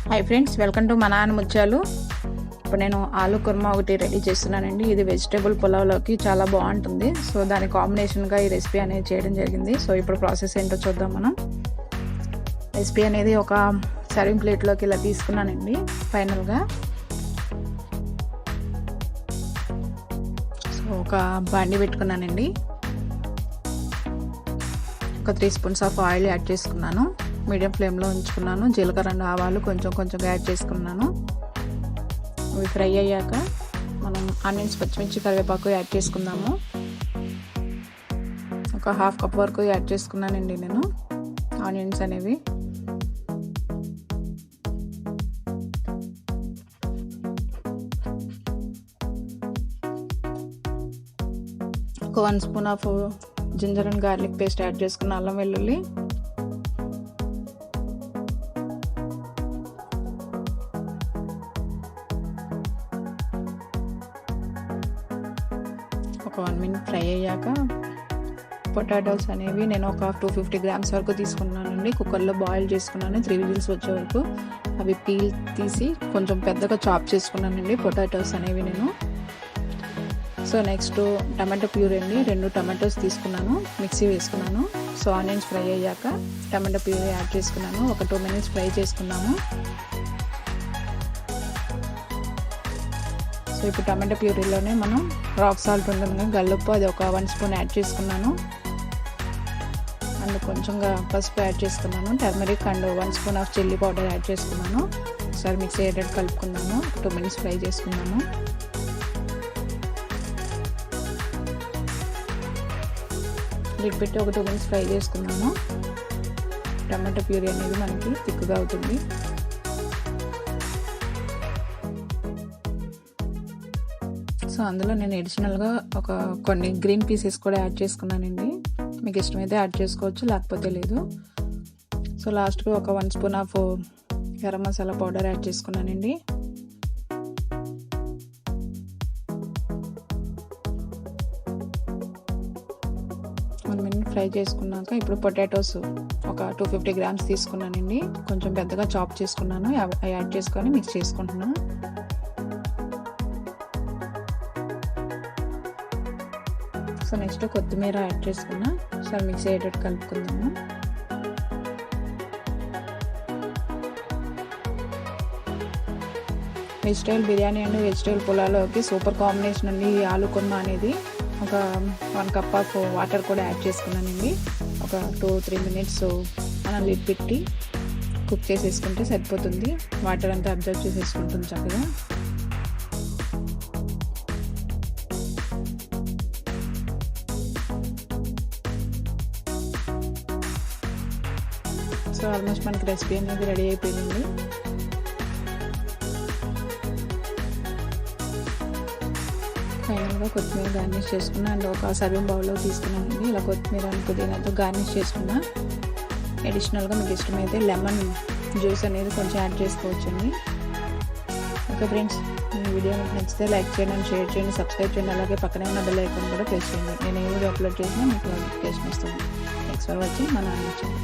Hi friends, welcome to మన ఆనిముత్యాలు. ఇప్పుడు నేను ఆలు కుర్మా ఒకటి రెడీ చేస్తున్నానండి. ఇది వెజిటేబుల్ పులావ్లోకి చాలా బాగుంటుంది. సో దాని కాంబినేషన్గా ఈ రెసిపీ అనేది చేయడం జరిగింది. సో ఇప్పుడు ప్రాసెస్ ఏంటో చూద్దాం మనం. రెసిపీ అనేది ఒక సర్వింగ్ ప్లేట్లోకి ఇలా తీసుకున్నానండి. ఫైనల్గా సో ఒక బండి పెట్టుకున్నానండి. ఒక 3 స్పూన్స్ ఆఫ్ ఆయిల్ యాడ్ చేసుకున్నాను. మీడియం ఫ్లేమ్లో ఉంచుకున్నాను. జీలకర్ర అండ్ ఆవాలు కొంచెం యాడ్ చేసుకున్నాను. ఇవి ఫ్రై అయ్యాక మనం ఆనియన్స్, పచ్చిమిర్చి, కరివేపాకు యాడ్ చేసుకుందాము. ఒక 1/2 కప్ వరకు యాడ్ చేసుకున్నానండి నేను ఆనియన్స్ అనేవి. ఒక 1 spoon of ginger and garlic paste add చేసుకున్న అల్లం వెల్లుల్లి, ఒక 1 మినిట్ ఫ్రై అయ్యాక పొటాటోస్ అనేవి నేను ఒక 250 గ్రామ్స్ వరకు తీసుకున్నానండి. కుక్కర్లో బాయిల్ చేసుకున్నాను 3 విజిల్స్ వచ్చే వరకు. అవి పీల్ తీసి కొంచెం పెద్దగా చాప్ చేసుకున్నానండి పొటాటోస్ అనేవి నేను. సో నెక్స్ట్ టమాటో ప్యూరీ అండి. 2 టమాటోస్ తీసుకున్నాను, మిక్సీ వేసుకున్నాను. సో ఆనియన్స్ ఫ్రై అయ్యాక టమాటో ప్యూరీ యాడ్ చేసుకున్నాను. ఒక 2 మినిట్స్ ఫ్రై చేసుకున్నాము. సో ఇప్పుడు టమాటో ప్యూరీలోనే మనం రాక్ సాల్ట్ ఉంటుంది, గల్లుప్పు, అది ఒక 1 స్పూన్ యాడ్ చేసుకున్నాను. అండ్ కొంచెంగా పసుపు యాడ్ చేసుకున్నాను. Turmeric and 1 spoon of chilli powder add చేసుకున్నాను. ఒకసారి మిక్సీ అయ్యేటట్టు కలుపుకున్నాను. 2 మినిట్స్ ఫ్రై చేసుకున్నాను. లిడ్ పెట్టి ఒక 2 మినిట్స్ ఫ్రై చేసుకున్నాము. టమాటో ప్యూరీ అనేది మనకి థిక్గా అవుతుంది. సో అందులో నేను అడిషనల్గా కొన్ని గ్రీన్ పీసెస్ కూడా యాడ్ చేసుకున్నానండి. మీకు ఇష్టమైతే యాడ్ చేసుకోవచ్చు, లేకపోతే లేదు. సో లాస్ట్గా ఒక 1 spoon of garam masala powder add చేసుకున్నానండి. ఫ్రై చేసుకున్నాక ఇప్పుడు పొటాటోస్ ఒక 250 గ్రామ్స్ తీసుకున్నానండి. కొంచెం పెద్దగా చాప్ చేసుకున్నాను. అవి యాడ్ చేసుకొని మిక్స్ చేసుకుంటున్నాను. సో నెక్స్ట్ కొత్తిమీర యాడ్ చేసుకున్నా. సో మిక్స్ అయ్యేటట్టు కలుపుకుందాము. వెజిటేబుల్ బిర్యానీ అండ్ వెజిటేబుల్ పులావ్లోకి సూపర్ కాంబినేషన్ అండి ఈ ఆలు కుర్మా అనేది. ఒక 1 కప్ ఆఫ్ వాటర్ కూడా యాడ్ చేసుకున్నానండి. ఒక 2-3 మినిట్స్ మనం లిడ్ పెట్టి కుక్ చేసేసుకుంటే సరిపోతుంది. వాటర్ అంతా అబ్జర్వ్ చేసేసుకుంటుంది చక్కగా. సో ఆల్మోస్ట్ మనకి రెసిపీ అనేది రెడీ అయిపోయింది. ఫైనల్గా కొత్తిమీర గార్నిష్ చేసుకున్నా. అండ్ ఒక సర్వింగ్ బౌల్లో తీసుకున్నానండి. ఇలా కొత్తిమీర పుదీనాతో గార్నిష్ చేసుకున్నా. అడిషనల్గా మీకు ఇష్టమైతే లెమన్ జ్యూస్ అనేది కొంచెం యాడ్ చేసుకోవచ్చండి. ఓకే ఫ్రెండ్స్, ఈ వీడియో మీకు నచ్చితే లైక్ చేయండి, షేర్ చేయండి, సబ్స్క్రైబ్ చేయండి. అలాగే పక్కనే ఉన్న బెల్ ఐకాన్ కూడా ప్రెస్ చేయండి. నేను ఏ వీడియో అప్లోడ్ చేసినా మీకు నోటిఫికేషన్ వస్తుంది. Thanks for watching. మన ఆనిముత్యాలు.